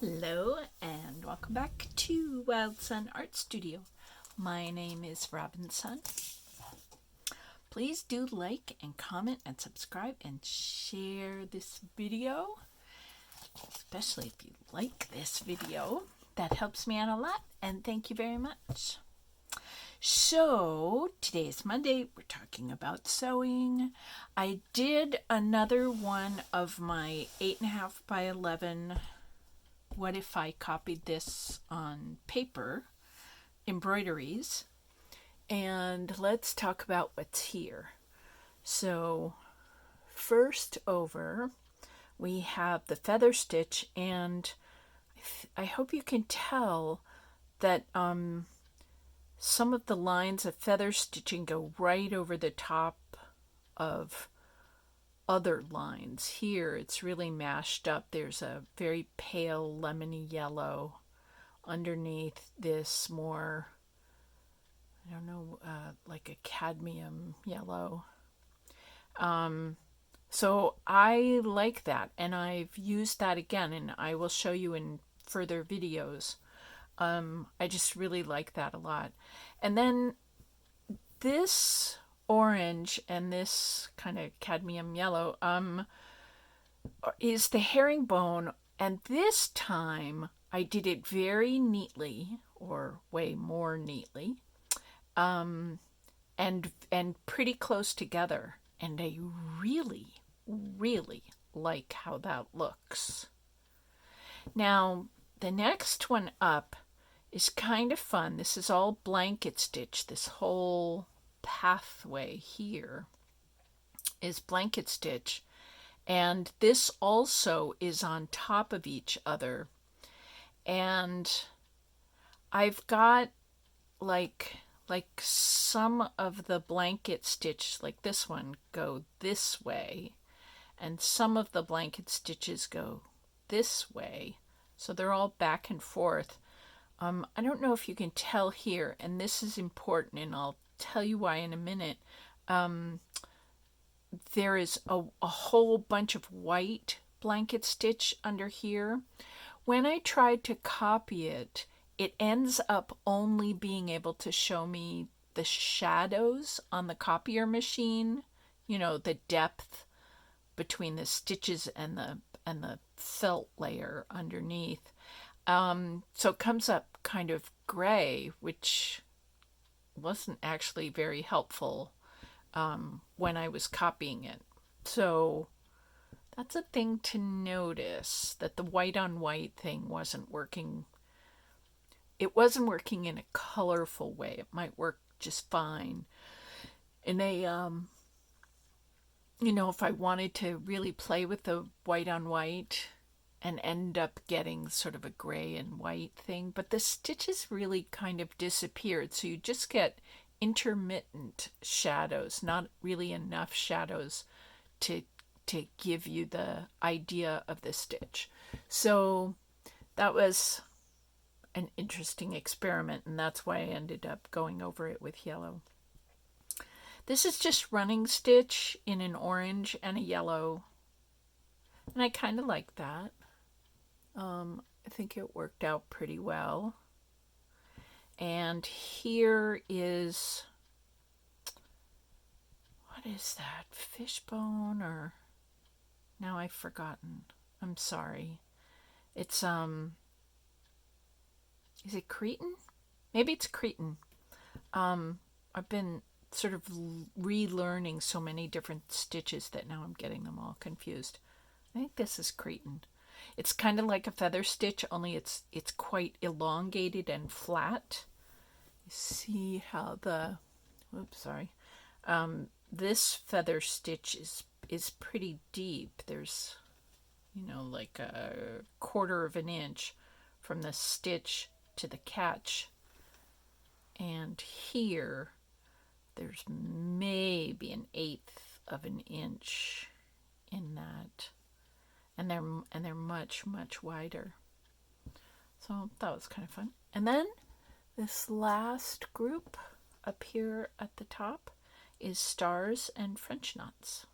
Hello and welcome back to Wildsunne Art Studio. My name is Robinsunne. Please do like and comment and subscribe and share this video, especially if you like this video. That helps me out a lot, and thank you very much. So today is Monday. We're talking about sewing. I did another one of my 8.5 by 11 what if I copied this on paper embroideries, and let's talk about what's here. So first over we have the feather stitch, and I hope you can tell that some of the lines of feather stitching go right over the top of other lines. Here it's really mashed up. There's a very pale lemony yellow underneath this more, I don't know, like a cadmium yellow. So I like that, and I've used that again, and I will show you in further videos. I just really like that a lot. And then this orange and this kind of cadmium yellow is the herringbone, and this time I did it very neatly, or way more neatly, and pretty close together, and I really like how that looks. Now the next one up is kind of fun. This is all blanket stitch. This whole pathway here is blanket stitch, and this also is on top of each other, and I've got like some of the blanket stitch, like this one, go this way, and some of the blanket stitches go this way, so they're all back and forth. I don't know if you can tell here, and this is important, and I'll tell you why in a minute. There is a whole bunch of white blanket stitch under here. When I tried to copy it, it ends up only being able to show me the shadows on the copier machine, you know, the depth between the stitches and the felt layer underneath. So it comes up kind of gray, which wasn't actually very helpful when I was copying it. So that's a thing to notice, that the white on white thing wasn't working. It wasn't working in a colorful way. It might work just fine in a if I wanted to really play with the white on white and end up getting sort of a gray and white thing, but the stitches really kind of disappeared, so you just get intermittent shadows, not really enough shadows to give you the idea of the stitch. So that was an interesting experiment, and that's why I ended up going over it with yellow. This is just running stitch in an orange and a yellow, and I kind of like that. I think it worked out pretty well. And here is, what is that? Fishbone, or now I've forgotten. I'm sorry. It's is it Cretan? Maybe it's Cretan. I've been sort of relearning so many different stitches that now I'm getting them all confused. I think this is Cretan. It's kind of like a feather stitch, only it's quite elongated and flat. You see how the, this feather stitch is pretty deep. There's, like a 1/4 of an inch from the stitch to the catch. And here, there's maybe 1/8 of an inch in that. And they're much wider. So that was kind of fun. And then this last group up here at the top is stars and French knots.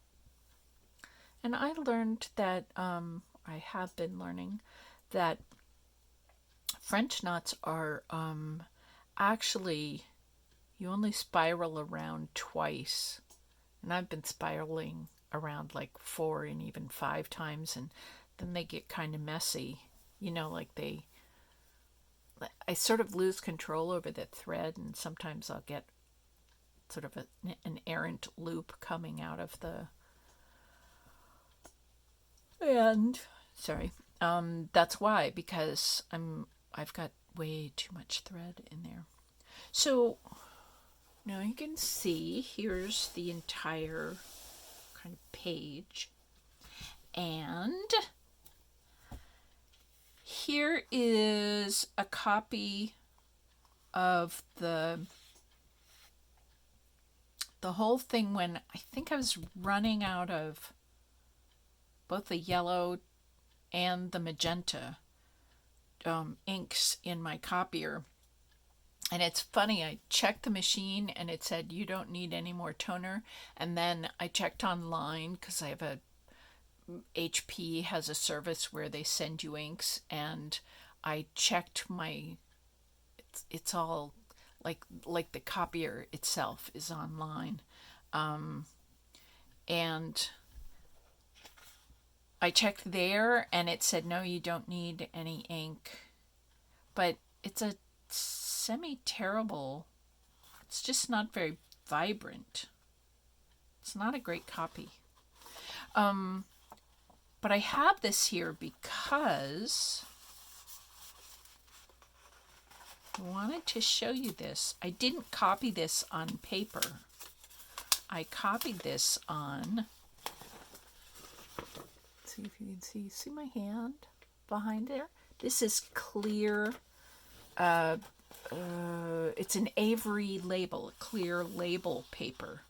And I learned that I have been learning that French knots are actually, you only spiral around twice. And I've been spiraling around like 4 and even 5 times, and then they get kind of messy. Like I sort of lose control over the thread, and sometimes I'll get sort of an errant loop coming out of the end. Sorry. That's why, because I've got way too much thread in there. So now you can see here's the entire kind of page, and here is a copy of the whole thing when I think I was running out of both the yellow and the magenta inks in my copier. And it's funny, I checked the machine and it said you don't need any more toner. And then I checked online because I have HP has a service where they send you inks, and I checked it's all like the copier itself is online. And I checked there and it said, no, you don't need any ink. But it's a semi-terrible, it's just not very vibrant. It's not a great copy. But I have this here because I wanted to show you this. I didn't copy this on paper. I copied this on, let's see if you can see my hand behind there? This is clear, it's an Avery label, a clear label paper.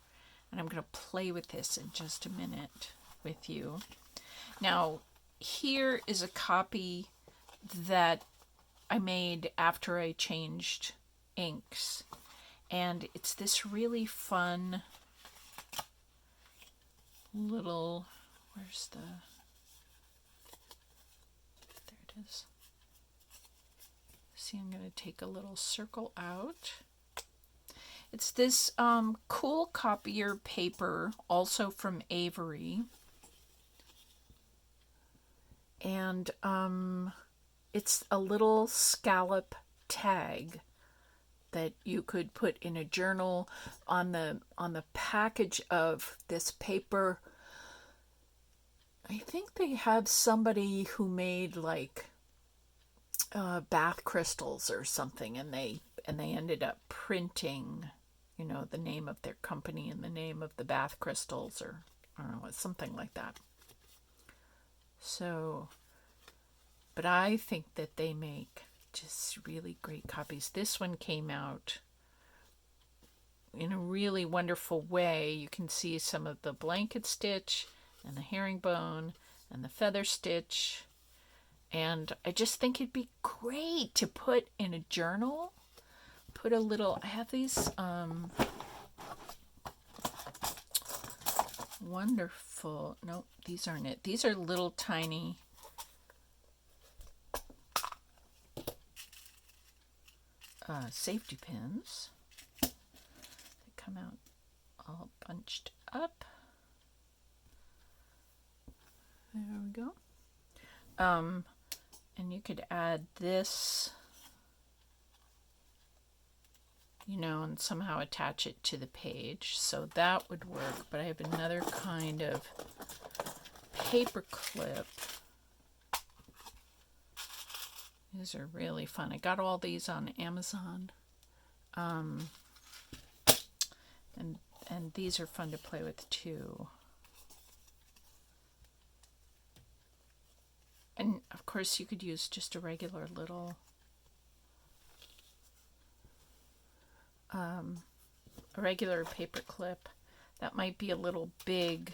And I'm going to play with this in just a minute with you. Now, here is a copy that I made after I changed inks. And it's this really fun little, where's the, there it is. See, I'm going to take a little circle out. It's this cool copier paper, also from Avery. And it's a little scallop tag that you could put in a journal. On the package of this paper, I think they have somebody who made like bath crystals or something, and they ended up printing, the name of their company and the name of the bath crystals, or I don't know, something like that. So, but I think that they make just really great copies. This one came out in a really wonderful way. You can see some of the blanket stitch and the herringbone and the feather stitch. And I just think it'd be great to put in a journal. Put a little, I have these wonderful, nope, these aren't it. These are little tiny safety pins. They come out all bunched up. There we go. And you could add this, and somehow attach it to the page. So that would work. But I have another kind of paper clip. These are really fun. I got all these on Amazon. And these are fun to play with too. And of course you could use just a regular little a regular paper clip. That might be a little big.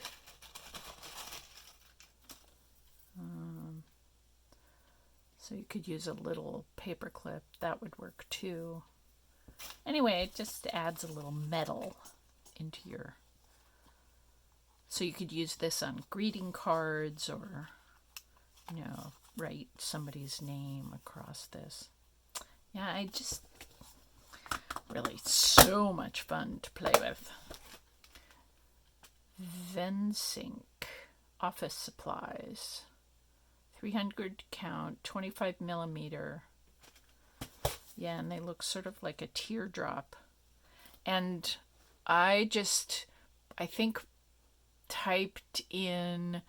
So you could use a little paper clip. That would work too. Anyway, it just adds a little metal into your... So you could use this on greeting cards, or, write somebody's name across this. Yeah, I just really so much fun to play with. Vensink office supplies, 300 count, 25 millimeter. Yeah, and they look sort of like a teardrop. And I think typed in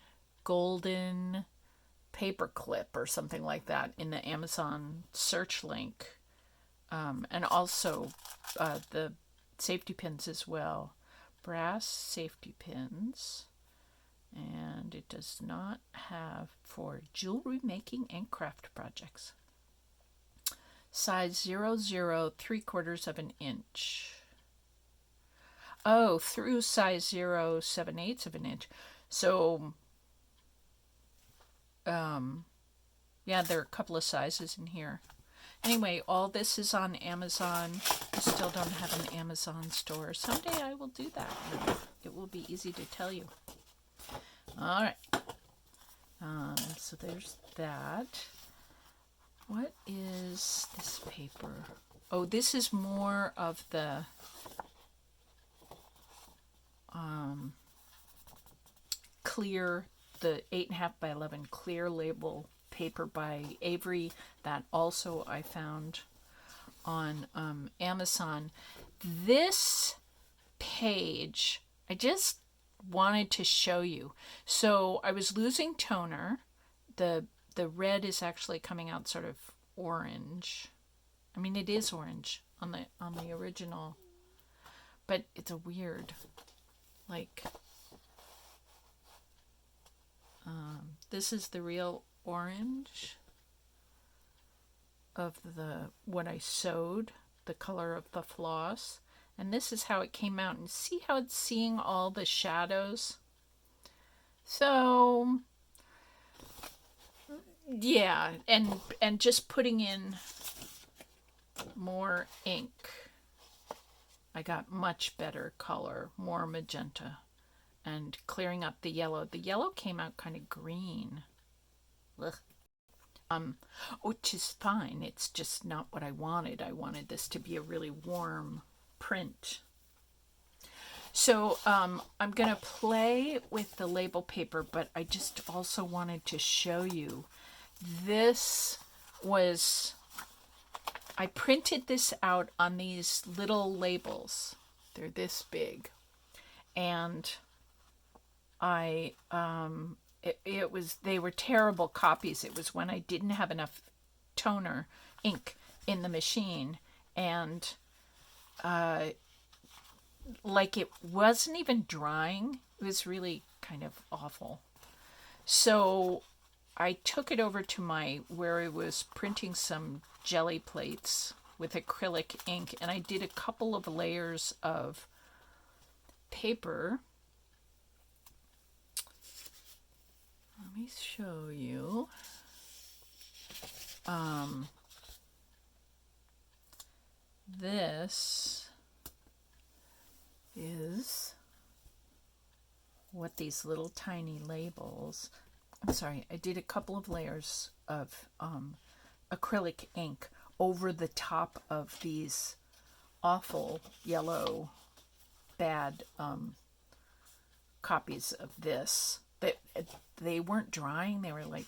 golden paperclip or something like that in the Amazon search link. And also the safety pins as well. Brass safety pins. And it does not have for jewelry making and craft projects. Size 00 3/4 of an inch. Oh, through size 0 7/8 of an inch. So, yeah, there are a couple of sizes in here. Anyway, all this is on Amazon. I still don't have an Amazon store. Someday I will do that. It will be easy to tell you. All right. So there's that. What is this paper? Oh, this is more of the clear, the 8.5 by 11 clear label paper by Avery that also I found on Amazon. This page, I just wanted to show you. So I was losing toner. The red is actually coming out sort of orange. I mean, it is orange on the original, but it's a weird, like, this is the real orange of what I sewed, the color of the floss, and this is how it came out. And see how it's seeing all the shadows? So yeah, and just putting in more ink, I got much better color, more magenta, and clearing up the yellow. The yellow came out kind of green. Ugh. Which is fine. It's just not what I wanted. I wanted this to be a really warm print. So I'm going to play with the label paper, but I just also wanted to show you. This was, I printed this out on these little labels. They're this big. And they were terrible copies. It was when I didn't have enough toner ink in the machine, and like it wasn't even drying. It was really kind of awful. So I took it over to where I was printing some jelly plates with acrylic ink, and I did a couple of layers of paper. Let me show you. This is what these little tiny labels. I'm sorry, I did a couple of layers of acrylic ink over the top of these awful yellow bad copies of this. They weren't drying. They were like,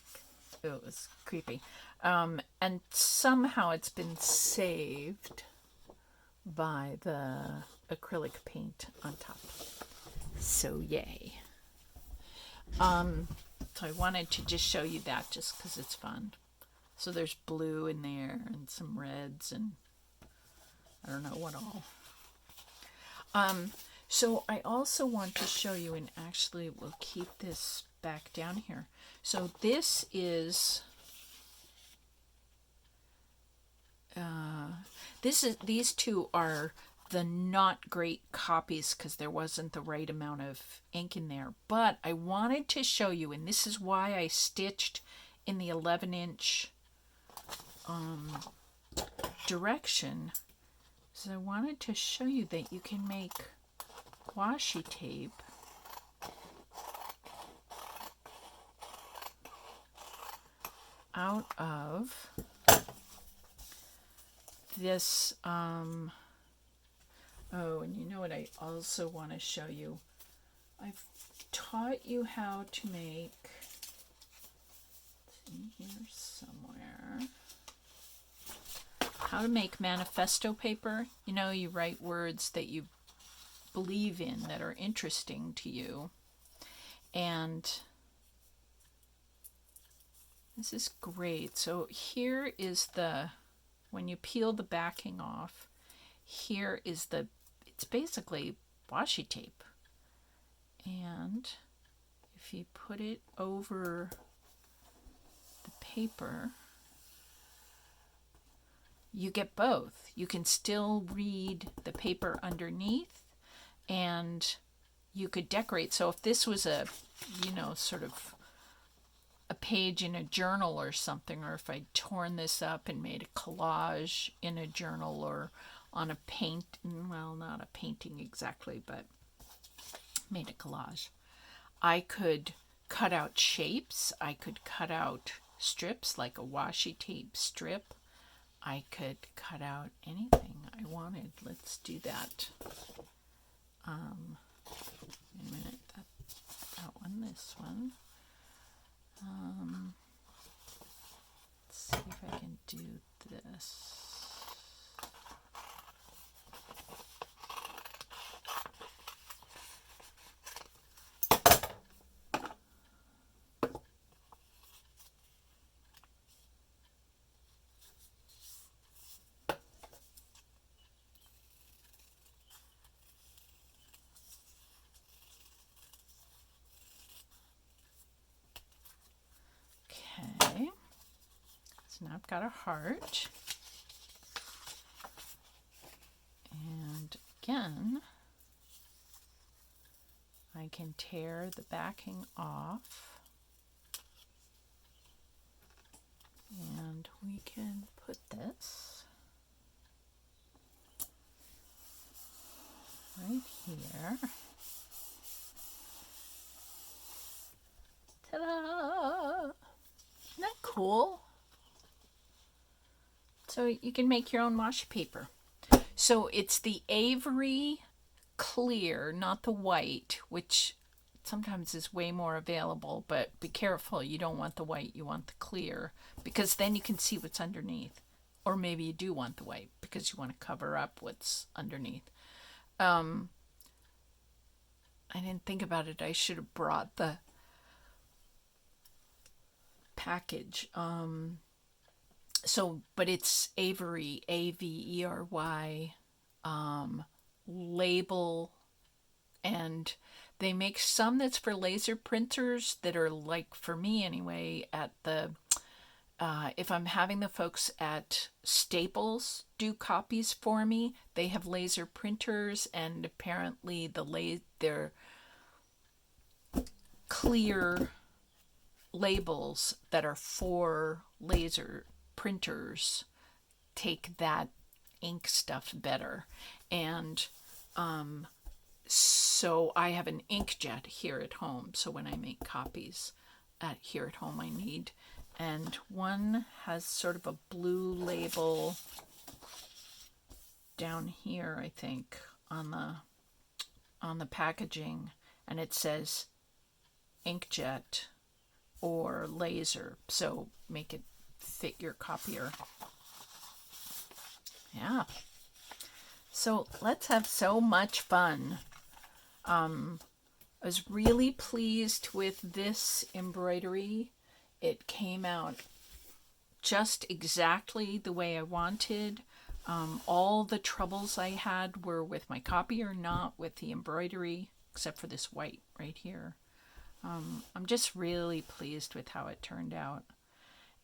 it was creepy. And somehow it's been saved by the acrylic paint on top. So yay. So I wanted to just show you that just because it's fun. So there's blue in there and some reds and I don't know what all. So I also want to show you, and actually we'll keep this back down here. So this is these two are the not great copies because there wasn't the right amount of ink in there. But I wanted to show you, and this is why I stitched in the 11-inch direction. So I wanted to show you that you can make washi tape out of this, oh, and you know what I also want to show you? I've taught you how to make, it's in here somewhere, how to make manifesto paper. You know, you write words that you believe in, that are interesting to you. And this is great. So here is the, when you peel the backing off, here is the, it's basically washi tape. And if you put it over the paper, you get both. You can still read the paper underneath, and you could decorate. So if this was a, you know, sort of a page in a journal or something, or if I'd torn this up and made a collage in a journal or on a paint, well, not a painting exactly, but made a collage, I could cut out shapes. I could cut out strips like a washi tape strip. I could cut out anything I wanted. Let's do that. Wait a minute, that one, this one. Let's see if I can do this. Okay, so now I've got a heart, and again I can tear the backing off, and we can put this right here. Ta-da! Isn't that cool? So you can make your own washi paper. So it's the Avery clear, not the white, which sometimes is way more available, but be careful, you don't want the white, you want the clear, because then you can see what's underneath. Or maybe you do want the white because you want to cover up what's underneath. I didn't think about it. I should have brought the package. But it's Avery, Avery, label, and they make some that's for laser printers that are, like, for me anyway, at the if I'm having the folks at Staples do copies for me, they have laser printers, and apparently they're clear labels that are for laser printers take that ink stuff better. And so I have an inkjet here at home, so when I make copies here at home I need, and one has sort of a blue label down here, I think, on the packaging, and it says inkjet or laser, so make it fit your copier. Yeah. So let's have so much fun. I was really pleased with this embroidery. It came out just exactly the way I wanted. All the troubles I had were with my copier, not with the embroidery, except for this white right here. I'm just really pleased with how it turned out.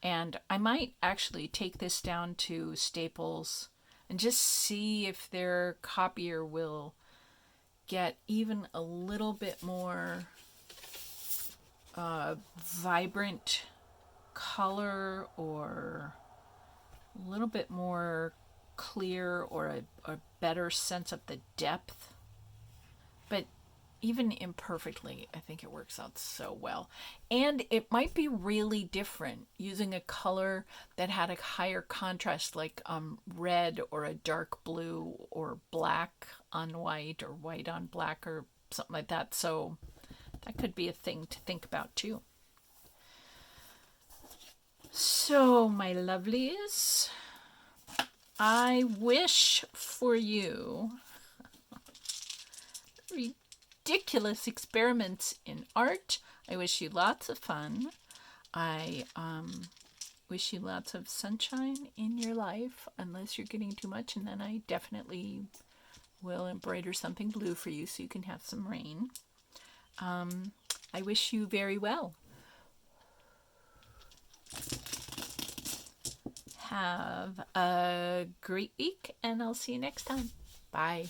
And I might actually take this down to Staples and just see if their copier will get even a little bit more vibrant color, or a little bit more clear, or a better sense of the depth. But even imperfectly, I think it works out so well. And it might be really different using a color that had a higher contrast, like red or a dark blue or black on white or white on black or something like that. So that could be a thing to think about too. So, my lovelies, I wish for you ridiculous experiments in art. I wish you lots of fun. I wish you lots of sunshine in your life, unless you're getting too much, and then I definitely will embroider something blue for you so you can have some rain. I wish you very well. Have a great week, and I'll see you next time. Bye.